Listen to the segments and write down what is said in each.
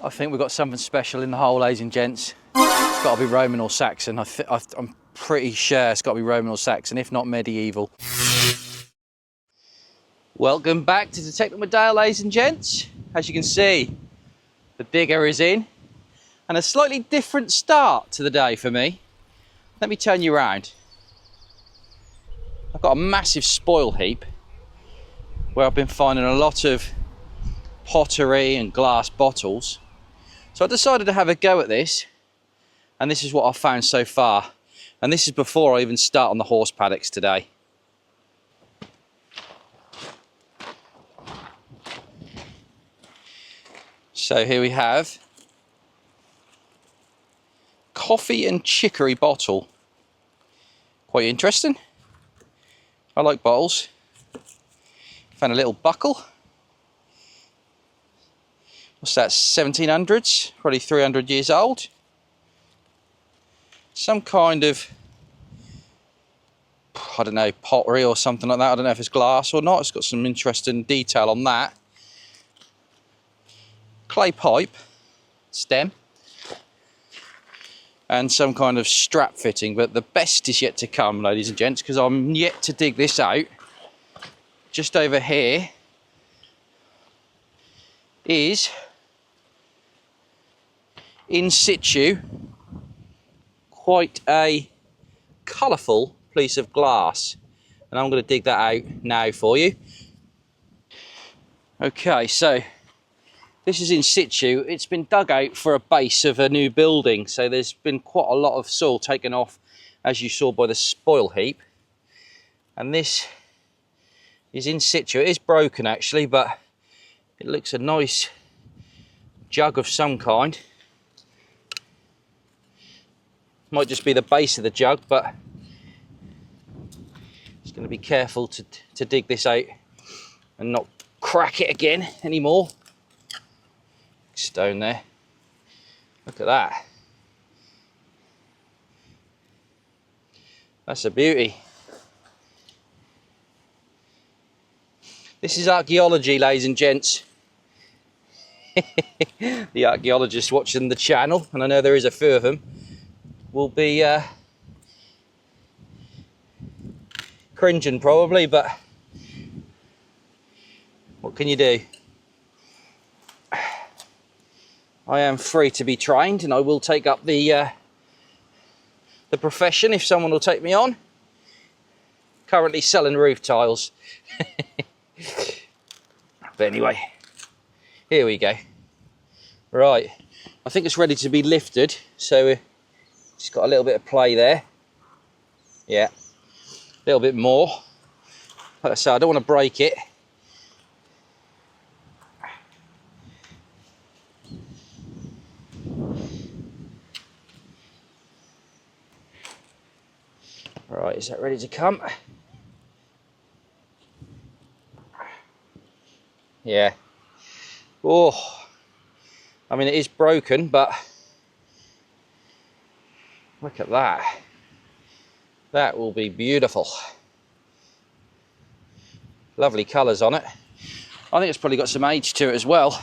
I think we've got something special in the hole, ladies and gents. It's got to be Roman or Saxon. I'm pretty sure it's got to be Roman or Saxon, if not medieval. Welcome back to Detecting with Dale, ladies and gents. As you can see, the digger is in, and a slightly different start to the day for me. Let me turn you around. I've got a massive spoil heap where I've been finding a lot of pottery and glass bottles. So I decided to have a go at this, and this is what I've found so far. And this is before I even start on the horse paddocks today. So here we have coffee and chicory bottle. Quite interesting. I like bottles. Found a little buckle. What's that, 1700s? Probably 300 years old. Some kind of, I don't know, pottery or something like that. I don't know if it's glass or not. It's got some interesting detail on that. Clay pipe, stem, and some kind of strap fitting, but the best is yet to come, ladies and gents, because I'm yet to dig this out. Just over here is in situ quite a colourful piece of glass, and I'm going to dig that out now for you. Okay, so this is in situ. It's been dug out for a base of a new building, so there's been quite a lot of soil taken off, as you saw by the spoil heap. And this is in situ. It is broken actually, but it looks a nice jug of some kind. Might just be the base of the jug, but just going to be careful to dig this out and not crack it again anymore. Stone there. Look at that. That's a beauty. This is archaeology, ladies and gents. The archaeologists watching the channel, and I know there is a few of them, will be cringing probably, but what can you do? I am free to be trained, and I will take up the profession if someone will take me on. Currently selling roof tiles. But anyway, here we go. Right, I think it's ready to be lifted, so just got a little bit of play there. Yeah, a little bit more. Like I say, I don't want to break it. Right, is that ready to come? Yeah. Oh, I mean, it is broken, but look at that. That will be beautiful. Lovely colours on it. I think it's probably got some age to it as well.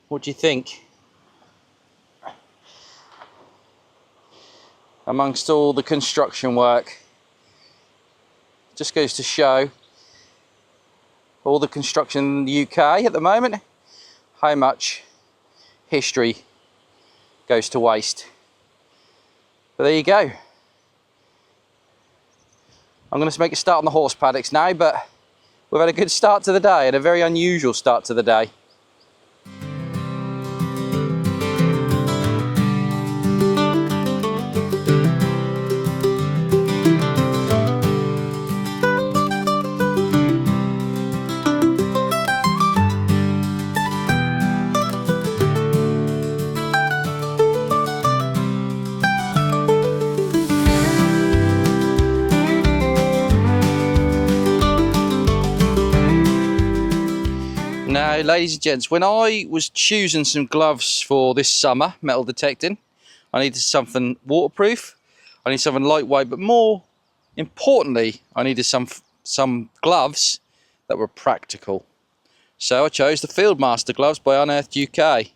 What do you think? Amongst all the construction work, just goes to show all the construction in the UK at the moment, how much history goes to waste. But there you go. I'm going to make a start on the horse paddocks now, but we've had a good start to the day and a very unusual start to the day. Now, ladies and gents, when I was choosing some gloves for this summer, metal detecting, I needed something waterproof, I needed something lightweight, but more importantly, I needed some gloves that were practical. So I chose the Fieldmaster gloves by Unearthed UK,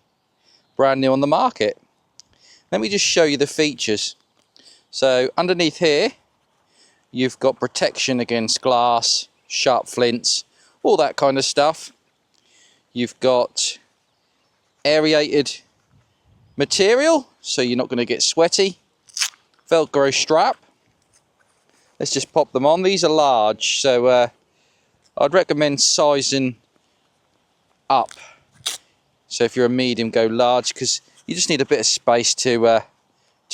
brand new on the market. Let me just show you the features. So underneath here, you've got protection against glass, sharp flints, all that kind of stuff. You've got aerated material, so you're not going to get sweaty. Velcro strap. Let's just pop them on. These are large, so I'd recommend sizing up. So if you're a medium, go large, because you just need a bit of space to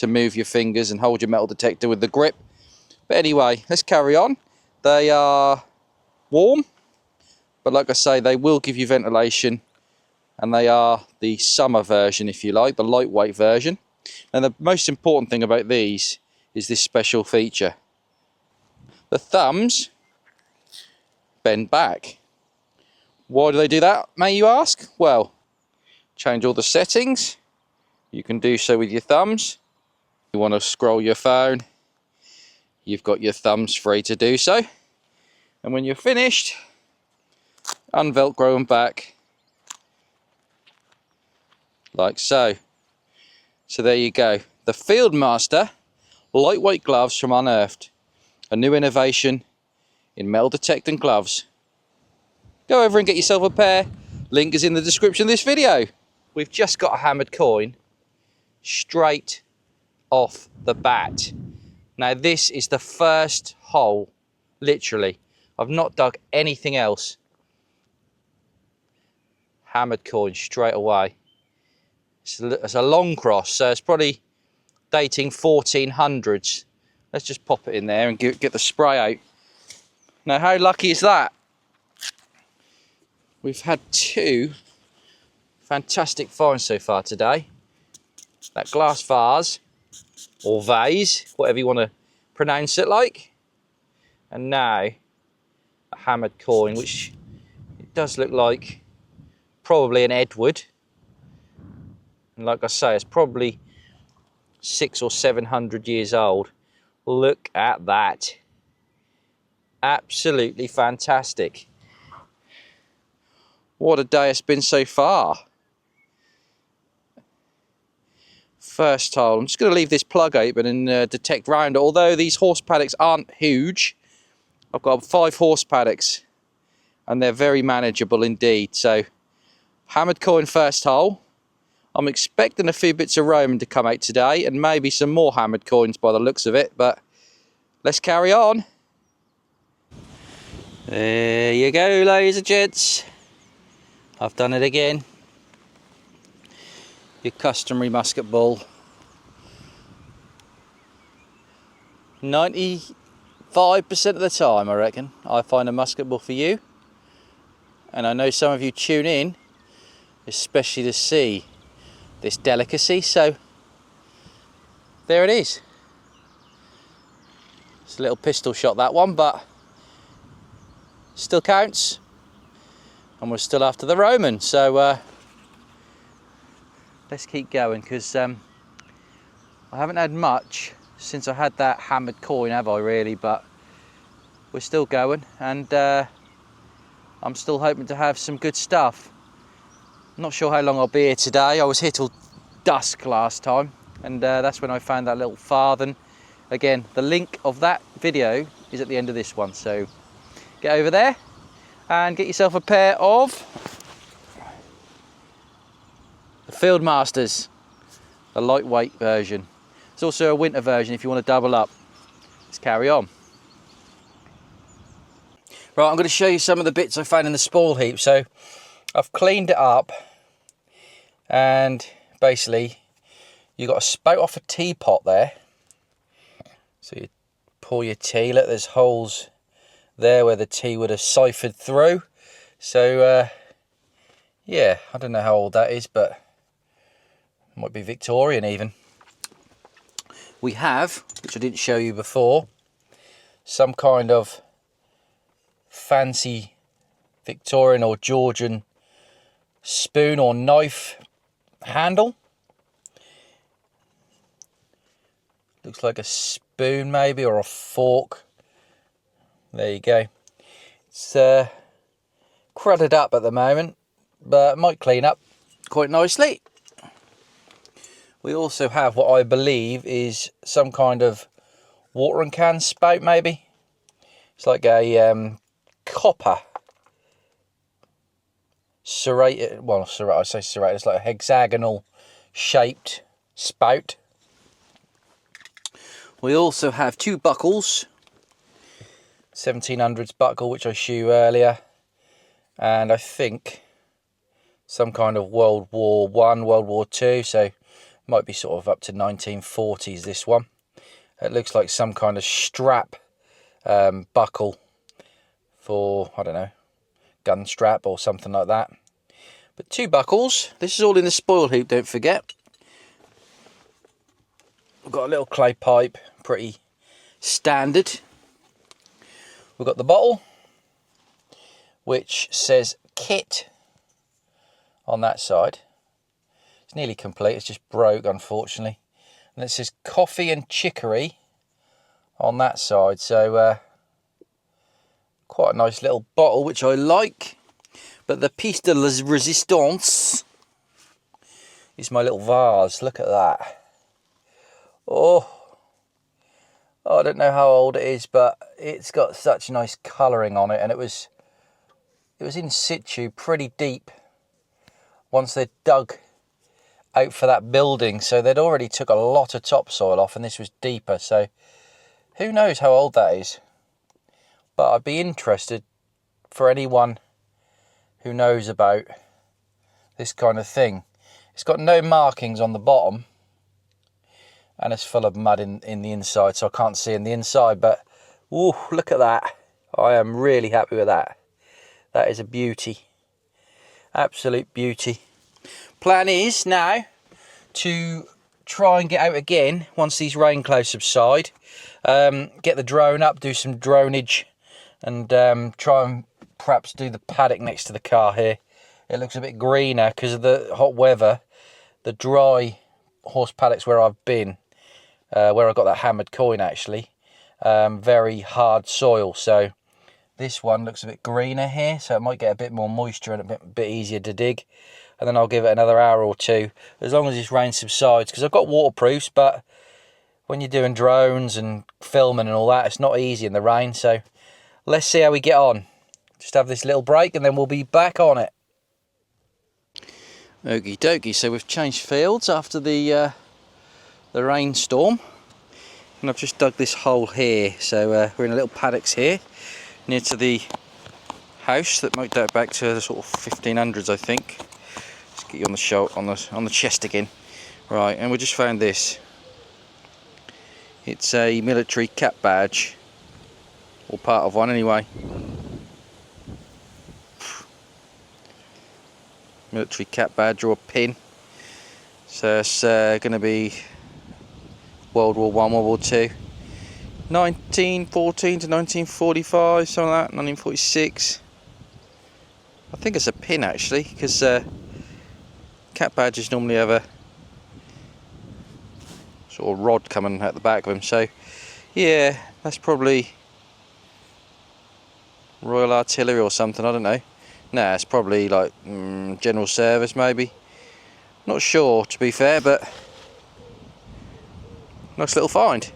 move your fingers and hold your metal detector with the grip. But anyway, let's carry on. They are warm, but like I say, they will give you ventilation, and they are the summer version, if you like, the lightweight version. And the most important thing about these is this special feature. The thumbs bend back. Why do they do that, may you ask? Well, change all the settings. You can do so with your thumbs. You want to scroll your phone, you've got your thumbs free to do so. And when you're finished, unvelcro them back like so. So there you go. The Fieldmaster lightweight gloves from Unearthed. A new innovation in metal detecting gloves. Go over and get yourself a pair. Link is in the description of this video. We've just got a hammered coin straight off the bat. Now this is the first hole, literally. I've not dug anything else. Hammered coin straight away. It's a long cross, so it's probably dating 1400s. Let's just pop it in there and get the spray out. Now how lucky is that? We've had two fantastic finds so far today. That glass vase, or vase, whatever you want to pronounce it like. And now a hammered coin, which it does look like probably an Edward. And like I say, it's probably 600 or 700 years old. Look at that. Absolutely fantastic. What a day it's been so far. First hole. I'm just going to leave this plug open and detect round it. Although these horse paddocks aren't huge, I've got 5 horse paddocks and they're very manageable indeed. So hammered coin first hole. I'm expecting a few bits of Roman to come out today and maybe some more hammered coins by the looks of it, but let's carry on. There you go, ladies and gents. I've done it again. Your customary musket ball. 95% of the time, I reckon, I find a musket ball for you. And I know some of you tune in, especially to see this delicacy, so there it is. It's a little pistol shot, that one, but still counts. And we're still after the Roman, so let's keep going, because I haven't had much since I had that hammered coin, have I really? But we're still going, and I'm still hoping to have some good stuff. I'm not sure how long I'll be here today. I was here till dusk last time, and that's when I found that little farthing. Again, the link of that video is at the end of this one, so get over there and get yourself a pair of the Fieldmasters, the lightweight version. There's also a winter version if you want to double up. Let's carry on. Right, I'm going to show you some of the bits I found in the spoil heap. So I've cleaned it up, and basically you've got to spout off a teapot there. So you pour your tea, look, there's holes there where the tea would have siphoned through. So yeah, I don't know how old that is, but it might be Victorian even. We have, which I didn't show you before, some kind of fancy Victorian or Georgian spoon or knife handle. Looks like a spoon maybe, or a fork. There you go. It's crudded up at the moment, but might clean up quite nicely. We also have what I believe is some kind of watering can spout, maybe. It's like a copper serrated, well, I say serrated, it's like a hexagonal shaped spout. We also have 2 buckles, 1700s buckle, which I showed earlier, and I think some kind of World War I, World War II, so might be sort of up to 1940s, this one. It looks like some kind of strap buckle for, I don't know, gun strap or something like that. But 2 buckles. This is all in the spoil heap, don't forget. We've got a little clay pipe, pretty standard. We've got the bottle, which says kit on that side. It's nearly complete, it's just broke, unfortunately. And it says coffee and chicory on that side, so quite a nice little bottle, which I like. But the piece de resistance is my little vase. Look at that. Oh, I don't know how old it is, but it's got such nice colouring on it, and it was in situ, pretty deep, once they dug out for that building. So they'd already took a lot of topsoil off, and this was deeper, so who knows how old that is. But I'd be interested for anyone who knows about this kind of thing. It's got no markings on the bottom, and it's full of mud in the inside, so I can't see in the inside, but ooh, look at that. I am really happy with that. That is a beauty. Absolute beauty. Plan is now to try and get out again once these rain clouds subside. Get the drone up, do some dronage, and try and perhaps do the paddock next to the car here. It looks a bit greener because of the hot weather. The dry horse paddocks where I've been, where I got that hammered coin actually, very hard soil, so this one looks a bit greener here, so it might get a bit more moisture and a bit easier to dig. And then I'll give it another hour or two, as long as this rain subsides, because I've got waterproofs, but when you're doing drones and filming and all that, it's not easy in the rain. So let's see how we get on. Just have this little break and then we'll be back on it. Okie dokie, so we've changed fields after the rainstorm, and I've just dug this hole here. So we're in a little paddocks here near to the house that might date back to the sort of 1500s, I think. Let's get you on the show, on the chest again. Right, and we just found this. It's a military cap badge, or part of one anyway. Military cap badge or a pin. So it's going to be World War I, World War II, 1914 to 1945, something like that, 1946. I think it's a pin actually, because cap badges normally have a sort of rod coming out the back of them. So yeah, that's probably Royal Artillery or something, I don't know. Nah, it's probably like general service maybe. Not sure, to be fair, but nice little find.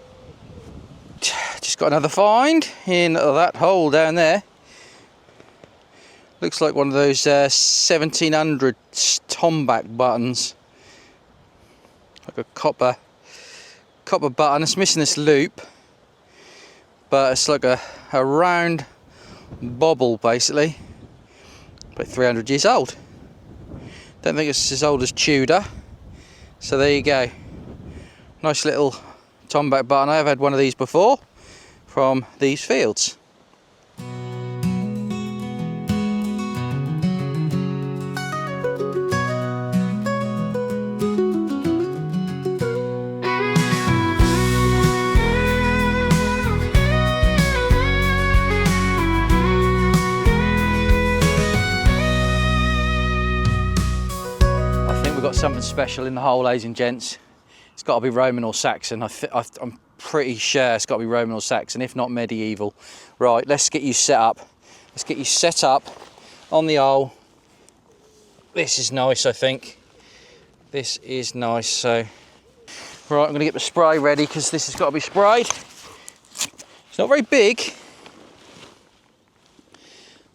Just got another find in that hole down there. Looks like one of those 1700 tomback buttons, like a copper button. It's missing this loop, but it's like a round bobble basically. About 300 years old. Don't think it's as old as Tudor. So there you go. Nice little tomback button. I have had one of these before from these fields. We've got something special in the hole, ladies and gents. It's got to be Roman or Saxon. I'm pretty sure it's got to be Roman or Saxon, if not medieval. Right, let's get you set up. Let's get you set up on the hole. This is nice, I think. This is nice. So, right, I'm going to get the spray ready because this has got to be sprayed. It's not very big,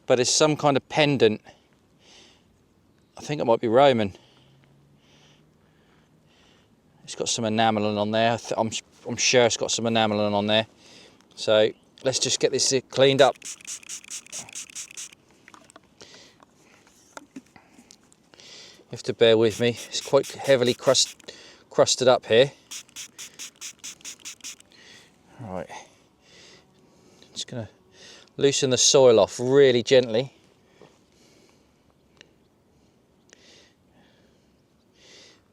but it's some kind of pendant. I think it might be Roman. It's got some enameling on there. I'm sure it's got some enameling on there. So let's just get this cleaned up. You have to bear with me. It's quite heavily crusted up here. Right. Just gonna loosen the soil off really gently.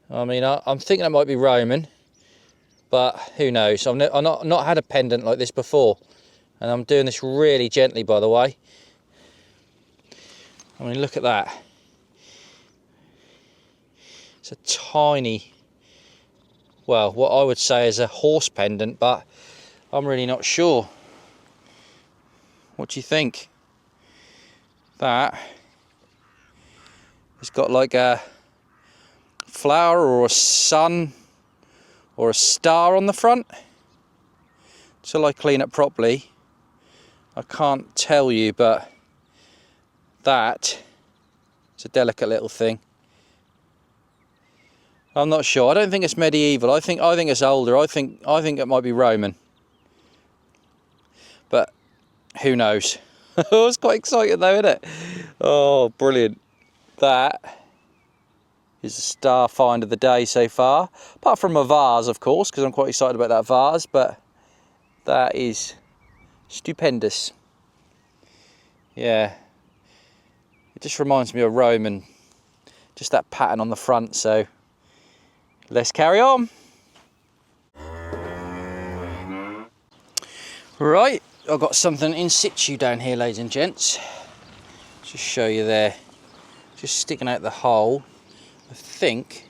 I mean, I'm thinking it might be Roman, but who knows? I've not had a pendant like this before, and I'm doing this really gently, by the way. I mean, look at that. It's a tiny, well, what I would say is a horse pendant, but I'm really not sure. What do you think? That it's got like a flower or a sun or a star on the front. Till I clean it properly, I can't tell you, but that is a delicate little thing. I'm not sure. I don't think it's medieval. I think it's older. I think it might be Roman, but who knows? I was quite excited though, isn't it? Oh, brilliant! That is the star find of the day so far, apart from a vase, of course, because I'm quite excited about that vase. But that is stupendous. Yeah, it just reminds me of Roman, just that pattern on the front. So let's carry on. Right, I've got something in situ down here, ladies and gents. Just show you there, just sticking out the hole. I think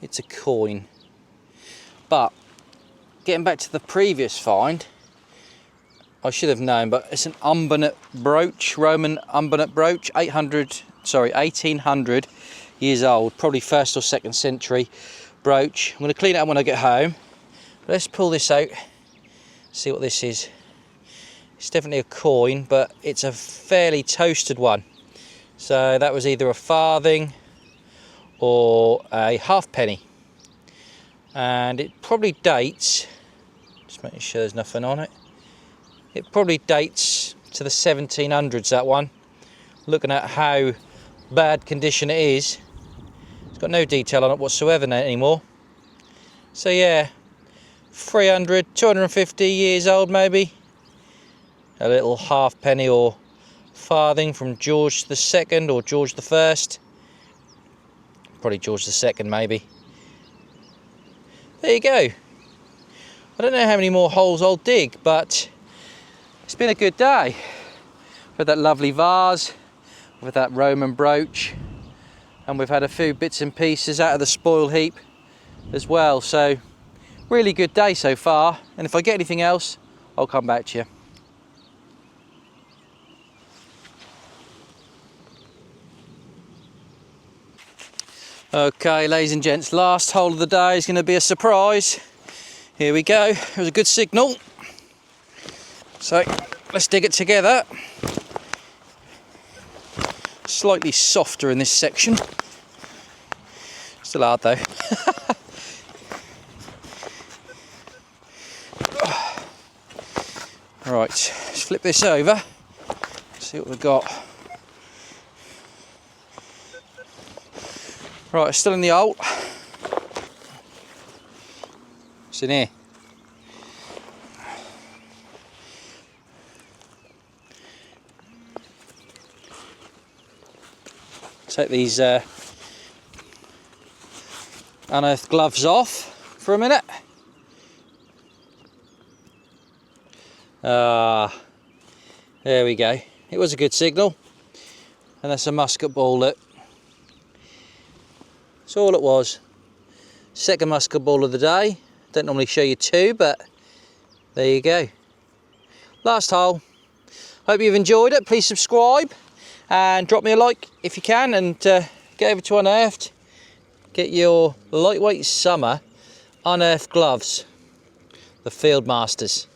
it's a coin. But getting back to the previous find, I should have known, but it's an umbonate brooch, Roman umbonate brooch, 1800 years old, probably 1st or 2nd century brooch. I'm going to clean it up when I get home. But let's pull this out, see what this is. It's definitely a coin, but it's a fairly toasted one. So that was either a farthing or a halfpenny. And it probably dates, just making sure there's nothing on it. It probably dates to the 1700s, that one. Looking at how bad condition it is. It's got no detail on it whatsoever anymore. So yeah, 300, 250 years old maybe. A little halfpenny or farthing from George II or George I. Probably George II maybe. There you go. I don't know how many more holes I'll dig, but it's been a good day. With that lovely vase, with that Roman brooch, and we've had a few bits and pieces out of the spoil heap as well. So really good day so far, and if I get anything else, I'll come back to you. Okay, ladies and gents, last hole of the day is going to be a surprise. Here we go. It was a good signal. So let's dig it together. Slightly softer in this section. Still hard though. Right, let's flip this over. See what we've got. Right, it's still in the hole. It's in here. Take these unearthed gloves off for a minute. There we go. It was a good signal. And that's a musket ball, look. That's all it was. Second musket ball of the day. Don't normally show you two, but there you go. Last hole. Hope you've enjoyed it. Please subscribe and drop me a like if you can, and get over to Unearthed, get your lightweight summer Unearthed gloves, the Field Masters.